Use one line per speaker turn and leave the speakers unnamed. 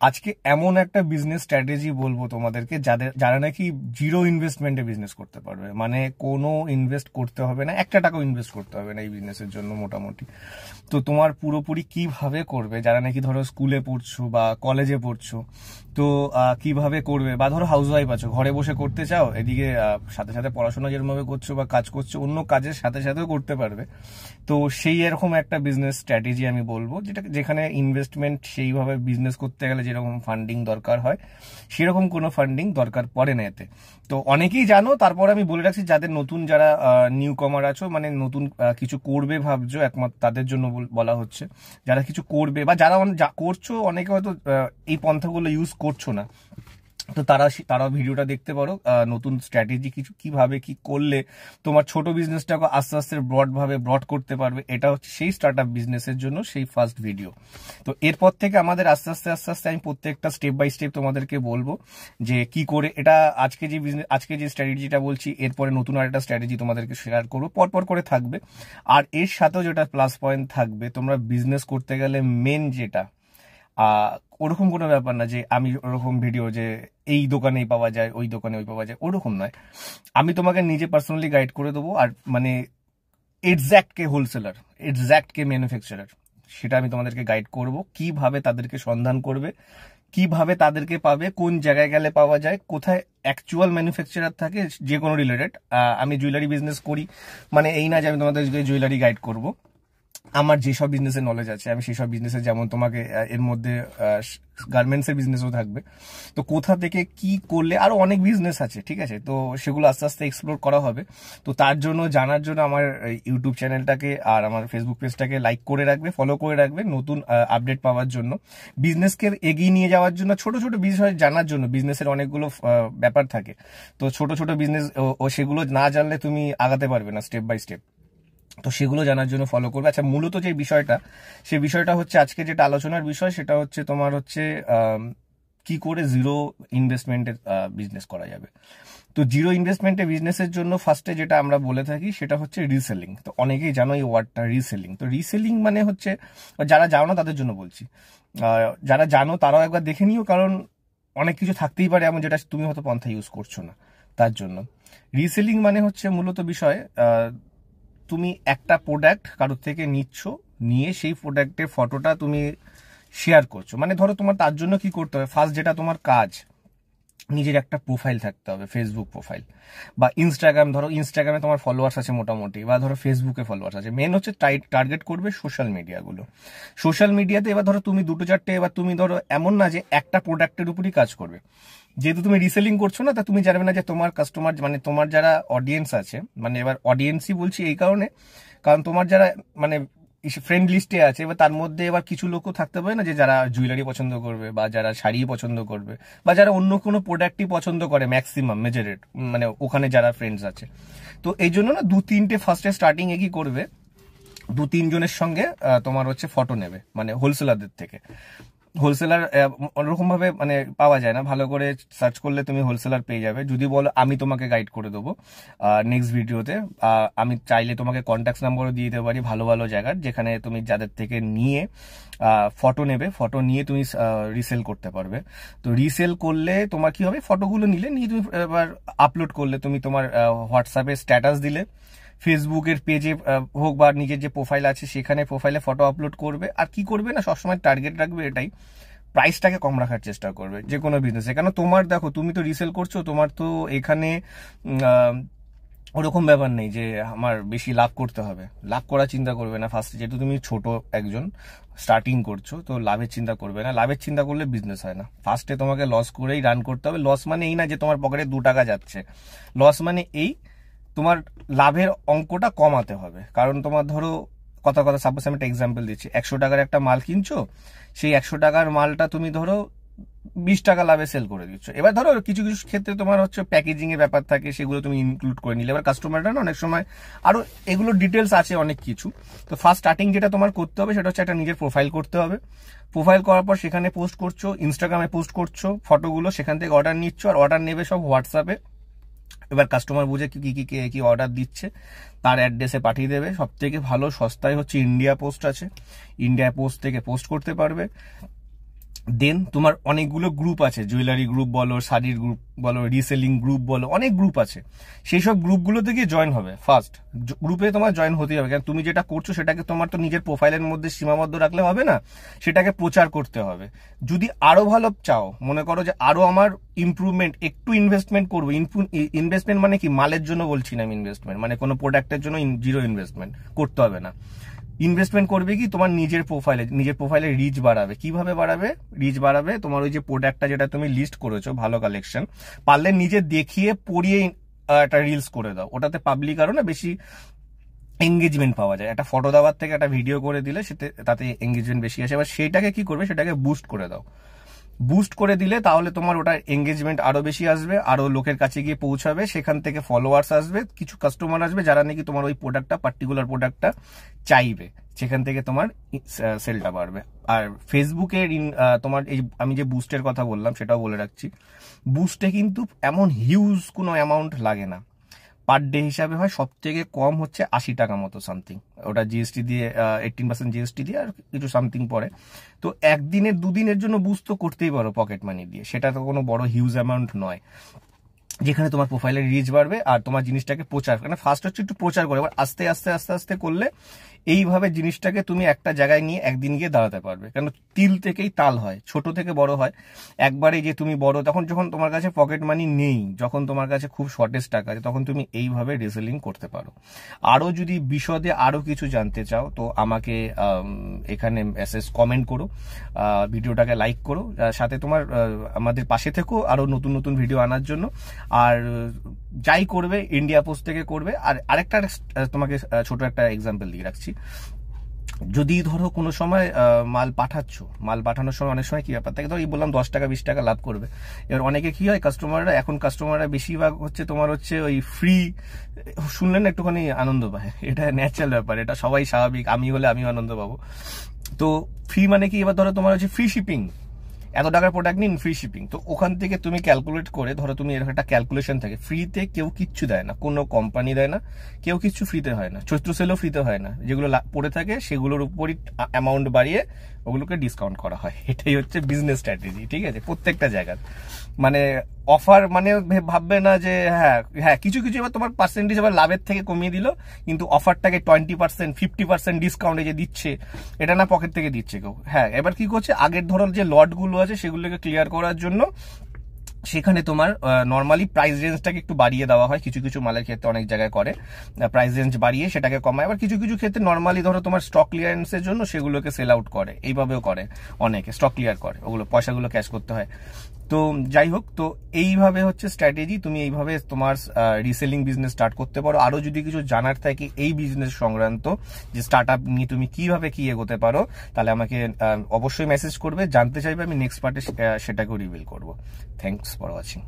আজকে এমন একটা বিজনেস স্ট্র্যাটেজি বলবো তোমাদেরকে যারা নাকি জিরো ইনভেস্টমেন্টে বিজনেস করতে পারবে, মানে কোনো ইনভেস্ট করতে হবে না, একটা টাকাও ইনভেস্ট করতে হবে না এই বিজনেসের জন্য মোটামুটি। তো তোমার পুরোপুরি কিভাবে করবে, যারা নাকি ধরো স্কুলে পড়ছো বা কলেজে পড়ছো, তো কিভাবে করবে, বা ধরো হাউস ওয়াইফ আছো, ঘরে বসে করতে চাও, এদিকে সাথে সাথে পড়াশোনা যেরকমভাবে করছো বা কাজ করছো, অন্য কাজের সাথে সাথেও করতে পারবে। তো সেই এরকম একটা বিজনেস স্ট্র্যাটেজি আমি বলবো, যেখানে ইনভেস্টমেন্ট সেইভাবে বিজনেস করতে গেলে যেরকম ফান্ডিং দরকার হয় সেরকম কোনো ফান্ডিং দরকার পড়ে না এতে। তো অনেকেই জানো, তারপর আমি বলে রাখছি যাদের নতুন, যারা নিউ কমার আছো, মানে নতুন কিছু করবে ভাবছো, একমাত্র তাদের জন্য বলা হচ্ছে। যারা কিছু করবে বা যারা করছো, অনেকে হয়তো এই পন্থাগুলো ইউজ করছো না, তো তারা ভিডিওটা দেখতে পারো। নতুন স্ট্র্যাটেজি কিছু কিভাবে কি করলে তোমার ছোট বিজনেসটাকে আস্তে আস্তে ব্রড করতে পারবে, এটা হচ্ছে সেই স্টার্ট আপ বিজনেসের জন্য সেই ফার্স্ট ভিডিও। তো এরপর থেকে আমাদের আস্তে আস্তে আমি প্রত্যেকটা স্টেপ বাই স্টেপ তোমাদেরকে বলবো যে কি করে এটা, আজকে যে স্ট্র্যাটেজিটা বলছি, এরপরে নতুন আরেকটা স্ট্র্যাটেজি তোমাদেরকে শেয়ার করবো, পরপর করে থাকবে। আর এর সাথেও যেটা প্লাস পয়েন্ট থাকবে, তোমরা বিজনেস করতে গেলে মেন যেটা, ওরকম কোনো ব্যাপার না যে আমি ওরকম ভিডিও যে এই দোকানেই পাওয়া যায়, ওই দোকানে ওই পাওয়া যায়, ওরকম নয়। আমি তোমাকে নিজে পার্সোনালি গাইড করে দেবো, আর মানে এক্স্যাক্ট কে হোলসেলার, এক্স্যাক্ট কে ম্যানুফ্যাকচারার, সেটা আমি তোমাদেরকে গাইড করব। কিভাবে তাদেরকে সন্ধান করবে, কিভাবে তাদেরকে পাবে, কোন জায়গায় গেলে পাওয়া যায়, কোথায় অ্যাকচুয়াল ম্যানুফ্যাকচারার থাকে, যে কোনো রিলেটেড। আমি জুয়েলারি বিজনেস করি, মানে এই না যে আমি তোমাদেরকে জুয়েলারি গাইড করব। আমার যেসব বিজনেসের নলেজ আছে আমি সেসব বিজনেসে, যেমন তোমাকে এর মধ্যে গার্মেন্টসের বিজনেসও থাকবে। তো কোথা থেকে কি করলে, আরো অনেক বিজনেস আছে, ঠিক আছে, তো সেগুলো আস্তে আস্তে এক্সপ্লোর করা হবে। তো তার জন্য জানার জন্য আমার ইউটিউব চ্যানেলটাকে আর আমার ফেসবুক পেজটাকে লাইক করে রাখবে, ফলো করে রাখবে, নতুন আপডেট পাওয়ার জন্য, বিজনেসকে এগিয়ে নিয়ে যাওয়ার জন্য, ছোট ছোট বিষয় জানার জন্য। বিজনেসের অনেকগুলো ব্যাপার থাকে, তো ছোট ছোট বিজনেস ও সেগুলো না জানলে তুমি আগাতে পারবে না স্টেপ বাই স্টেপ। তো সেগুলো জানার জন্য ফলো করবে। আচ্ছা, মূলত যে বিষয়টা, সেই বিষয়টা হচ্ছে আজকে যেটা আলোচনার বিষয়, সেটা হচ্ছে তোমার হচ্ছে কি করে জিরো ইনভেস্টমেন্টের বিজনেস করা যাবে। তো জিরো ইনভেস্টমেন্টে বিজনেসের জন্য ফার্স্টে যেটা আমরা বলে থাকি সেটা হচ্ছে রিসেলিং। তো অনেকেই জানো এই ওয়ার্ডটা, রিসেলিং। তো রিসেলিং মানে হচ্ছে, যারা জানো না তাদের জন্য বলছি, যারা জানো তারাও একবার দেখে নিও, কারণ অনেক কিছু থাকতেই পারে এমন যেটা তুমি হয়তো পন্থা ইউজ করছো না, তার জন্য। রিসেলিং মানে হচ্ছে মূলত বিষয়, তুমি একটা প্রোডাক্ট কারোর থেকে নিচ্ছ, নিয়ে সেই প্রোডাক্টের ফটোটা তুমি শেয়ার করছো। মানে ধরো তোমার তার জন্য কি করতে হবে, ফার্স্ট যেটা তোমার কাজ, নিজের একটা প্রোফাইল থাকতে হবে, ফেসবুক প্রোফাইল বা ইনস্টাগ্রাম। ধরো ইনস্টাগ্রামে তোমার ফলোয়ার্স আছে মোটামুটি, বা ধরো ফেসবুকে ফলোয়ার্স আছে। মেন হচ্ছে টার্গেট করবে সোশ্যাল মিডিয়াগুলো। সোশ্যাল মিডিয়াতে এবার ধরো তুমি দুটো চারটে, এবার তুমি ধরো এমন না যে একটা প্রোডাক্টের উপরই কাজ করবে। যেহেতু তুমি রিসেলিং করছো না, তা তুমি জানবে না যে তোমার কাস্টমার, মানে তোমার যারা অডিয়েন্স আছে, মানে এবার অডিয়েন্সই বলছি এই কারণে, কারণ তোমার যারা মানে ফ্রেন্ড লিস্টে আছে, এবার তার মধ্যে এবার কিছু লোকও থাকতে পারে না যে যারা জুয়েলারি পছন্দ করবে, বা যারা শাড়ি পছন্দ করবে, বা যারা অন্য কোনো প্রোডাক্টই পছন্দ করে, ম্যাক্সিমাম মেজরেট, মানে ওখানে যারা ফ্রেন্ডস আছে। তো এই জন্য না, দু তিনটে ফার্স্টে স্টার্টিং এ কি করবে, দু তিনজনের সঙ্গে তোমার হচ্ছে ফটো নেবে, মানে হোলসেলারদের থেকে। হোলসেলার ওরকম ভাবে মানে পাওয়া যায় না, ভালো করে সার্চ করলে তুমি হোলসেলার পেয়ে যাবে। যদি বলো আমি তোমাকে গাইড করে দেবো নেক্সট ভিডিওতে, আমি চাইলে তোমাকে কন্ট্যাক্ট নাম্বারও দিয়ে দিতে পারি ভালো ভালো জায়গার, যেখানে তুমি যাদের থেকে নিয়ে ফটো নেবে, ফটো নিয়ে তুমি রিসেল করতে পারবে। তো রিসেল করলে তোমার কি হবে, ফটোগুলো নিয়ে তুমি এবার আপলোড করলে, তুমি তোমার হোয়াটসঅ্যাপে স্ট্যাটাস দিলে, ফেসবুকের পেজে হোক বা নিজের যে প্রোফাইল আছে সেখানে প্রোফাইলে ফটো আপলোড করবে। আর কি করবে না, সবসময় টার্গেট রাখবে এটাই, প্রাইসটাকে কম রাখার চেষ্টা করবে যে কোনো বিজনেসে। কেন তোমার দেখো, তুমি তো রিসেল করছো, তোমার তো এখানে ওরকম ব্যাপার নেই যে আমার বেশি লাভ করতে হবে। লাভ করার চিন্তা করবে না ফার্স্টে, যেহেতু তুমি ছোট একজন স্টার্টিং করছো, তো লাভের চিন্তা করবে না। লাভের চিন্তা করলে বিজনেস হয় না, ফার্স্টে তোমাকে লস করেই রান করতে হবে। লস মানে এই না যে তোমার পকেটে 2 টাকা যাচ্ছে, লস মানে এই তোমার লাভের অঙ্কটা কমাতে হবে। কারণ তোমার ধরো কথা সাপোজ আমি একটা এক্সাম্পল দিচ্ছি, 100 টাকার একটা মাল কিনছো, সেই 100 টাকার মালটা তুমি ধরো 20 টাকা লাভে সেল করে দিচ্ছ। এবার ধরো কিছু কিছু ক্ষেত্রে তোমার হচ্ছে প্যাকেজিং এর ব্যাপার থাকে, সেগুলো তুমি ইনক্লুড করে নিলে, এবার কাস্টমাররা না অনেক সময় আরো এগুলো ডিটেলস আছে অনেক কিছু। তো ফার্স্ট স্টার্টিং যেটা তোমার করতে হবে সেটা হচ্ছে একটা নিজের প্রোফাইল করতে হবে। প্রোফাইল করার পর সেখানে পোস্ট করছো, ইনস্টাগ্রামে পোস্ট করছো ফটোগুলো, সেখান থেকে অর্ডার নিচ্ছ, আর অর্ডার নেবে সব হোয়াটসঅ্যাপে। এবার কাস্টমার বুঝে কি অর্ডার দিচ্ছে, তার অ্যাড্রেসে পাঠিয়ে দেবে। সব থেকে ভালো সস্তায় হচ্ছে ইন্ডিয়া পোস্ট আছে, ইন্ডিয়া পোস্ট থেকে পোস্ট করতে পারবে। দেন তোমার অনেকগুলো গ্রুপ আছে, জুয়েলারি গ্রুপ বলো, শাড়ির গ্রুপ বলো, রিসেলিং গ্রুপ বলো, অনেক গ্রুপ আছে। সেই সব গ্রুপগুলোতে গিয়ে জয়েন হবে। ফার্স্ট গ্রুপে তোমার জয়েন হতেই হবে, কারণ তুমি যেটা করছো সেটাকে তোমার তো নিজের প্রোফাইলের মধ্যে সীমাবদ্ধ রাখলে হবে না, সেটাকে প্রচার করতে হবে। যদি আরো ভালো চাও, মনে করো যে আরো আমার ইমপ্রুভমেন্ট, একটু ইনভেস্টমেন্ট করবো। ইনভেস্টমেন্ট মানে কি, মালের জন্য বলছি না আমি, ইনভেস্টমেন্ট মানে কোনো প্রোডাক্টের জন্য জিরো ইনভেস্টমেন্ট করতে হবে না। ইনভেস্টমেন্ট করবে কি, তোমার নিজের প্রোফাইলে রিচ বাড়াবে। কিভাবে বাড়াবে রিচ বাড়াবে? তোমার ওই যে প্রোডাক্টটা যেটা তুমি লিস্ট করেছো, ভালো কালেকশন, পারলে নিজে দেখিয়ে পড়িয়ে একটা রিলস করে দাও। ওটাতে পাবলিক আরো না বেশি এঙ্গেজমেন্ট পাওয়া যায়। একটা ফটো দেওয়ার থেকে একটা ভিডিও করে দিলে তাতে এঙ্গেজমেন্ট বেশি আসে। এবার সেইটাকে কি করবে, সেটাকে বুস্ট করে দাও। বুস্ট করে দিলে তাহলে তোমার ওটা এঙ্গেজমেন্ট আরো বেশি আসবে, আরো লোকের কাছে গিয়ে পৌঁছাবে, সেখান থেকে ফলোয়ার্স আসবে, কিছু কাস্টমার আসবে যারা নাকি তোমার ওই পার্টিকুলার প্রোডাক্টটা চাইবে, সেখান থেকে তোমার সেলটা বাড়বে। আর ফেসবুকের তোমার এই আমি যে বুস্টের কথা বললাম সেটাও বলে রাখছি, বুস্টে কিন্তু এমন হিউজ কোনো অ্যামাউন্ট লাগে না। পার ডে হিসাবে হয়, সব থেকে কম হচ্ছে 80 টাকা মতো সামথিং, ওটা জিএসটি দিয়ে 18% জিএসটি দিয়ে আর কিছু সামথিং পড়ে। তো একদিনের দুদিনের জন্য বুস্ট তো করতেই পারো পকেট মানি দিয়ে, সেটা তো কোনো বড় হিউজ অ্যামাউন্ট নয়, যেখানে তোমার প্রোফাইলের রিচ বাড়বে আর তোমার জিনিসটাকে প্রচার, মানে ফার্স্ট হচ্ছে একটু প্রচার করে, এবার আস্তে আস্তে আস্তে আস্তে করলে এইভাবে জিনিসটাকে তুমি একটা জায়গায় নিয়ে একদিন গিয়ে দাঁড়াতে পারবে। কারণ তিল থেকেই তাল হয়, ছোট থেকে বড় হয়। একবারে যে তুমি বড়, যখন তোমার কাছে পকেট মানি নেই, যখন তোমার কাছে খুব শর্টেজ টাকা আছে, তখন তুমি এইভাবে রিসেলিং করতে পারো। আরো যদি বিশদে আরো কিছু জানতে চাও তো আমাকে এখানে কমেন্ট করো, ভিডিওটাকে লাইক করো, সাথে তোমার আমাদের পাশে থেকো আরো নতুন নতুন ভিডিও আনার জন্য। আর যাই করবে ইন্ডিয়া পোস্ট থেকে করবে। আর আরেকটা তোমাকে ছোট একটা এক্সাম্পল দিয়ে রাখছি, যদি ধরো কোনো সময় মাল পাঠানোর সময় অনেক সময় কি ব্যাপার থাকে, ধরো এই বললাম 10 টাকা 20 টাকা লাভ করবে। এবার অনেকে কি হয়, কাস্টমাররা বেশিরভাগ হচ্ছে তোমার হচ্ছে ওই ফ্রি শুনলেন একটুখানি আনন্দ পায়, এটা ন্যাচারাল ব্যাপার, এটা সবাই স্বাভাবিক, আমি হলে আমিও আনন্দ পাবো। তো ফ্রি মানে কি, এবার ধরো তোমার হচ্ছে ফ্রি শিপিং, এত টাকার প্রোডাক্ট নিন ফ্রি শিপিং, তো ওখান থেকে তুমি ক্যালকুলেট করে ধরো, তুমি এরকম একটা ক্যালকুলেশন থাকে, ফ্রিতে কেউ কিচ্ছু দেয় না, কোনো কোম্পানি দেয় না, কেউ কিচ্ছু ফ্রিতে হয় না, চৈত্র সেলও ফ্রিতে হয় না, যেগুলো পড়ে থাকে সেগুলোর উপরই অ্যামাউন্ট বাড়িয়ে ওগুলোকে ডিসকাউন্ট করা হয়। এটাই হচ্ছে বিজনেস স্ট্র্যাটেজি, ঠিক আছে, প্রত্যেকটা জায়গার। মানে অফার মানে ভাববে না যে হ্যাঁ কিছু কিছু এবার তোমার পার্সেন্টেজ আবার লাভের থেকে কমিয়ে দিল, কিন্তু অফারটাকে 20% 50% ডিসকাউন্টে যে দিচ্ছে, এটা না পকেট থেকে দিচ্ছে কেউ। হ্যাঁ, এবার কি করছে, আগের ধরো যে লটগুলো আছে সেগুলোকে ক্লিয়ার করার জন্য সেখানে তোমার নর্মালি প্রাইস রেঞ্জটাকে একটু বাড়িয়ে দেওয়া হয়, কিছু কিছু মালের ক্ষেত্রে অনেক জায়গায় করে প্রাইস রেঞ্জ বাড়িয়ে সেটাকে কমায়। আবার কিছু কিছু ক্ষেত্রে নর্মালি ধরো তোমার স্টক ক্লিয়ারেন্সের জন্য সেগুলোকে সেল আউট করে, এইভাবেও করে অনেকে, স্টক ক্লিয়ার করে, ওগুলো পয়সাগুলো ক্যাশ করতে হয়। তো যাই হোক, তো এইভাবে হচ্ছে স্ট্র্যাটেজি, তুমি এইভাবে তোমার রিসেলিং বিজনেস স্টার্ট করতে পারো। আরো যদি কিছু জানার থাকে এই বিজনেস সংক্রান্ত, যে স্টার্ট আপ নিয়ে তুমি কিভাবে কি এগোতে পারো, তাহলে আমাকে অবশ্যই মেসেজ করবে, জানতে চাইবে, আমি নেক্সট পার্টে সেটাকেও রিভিল করবো। Thanks for watching.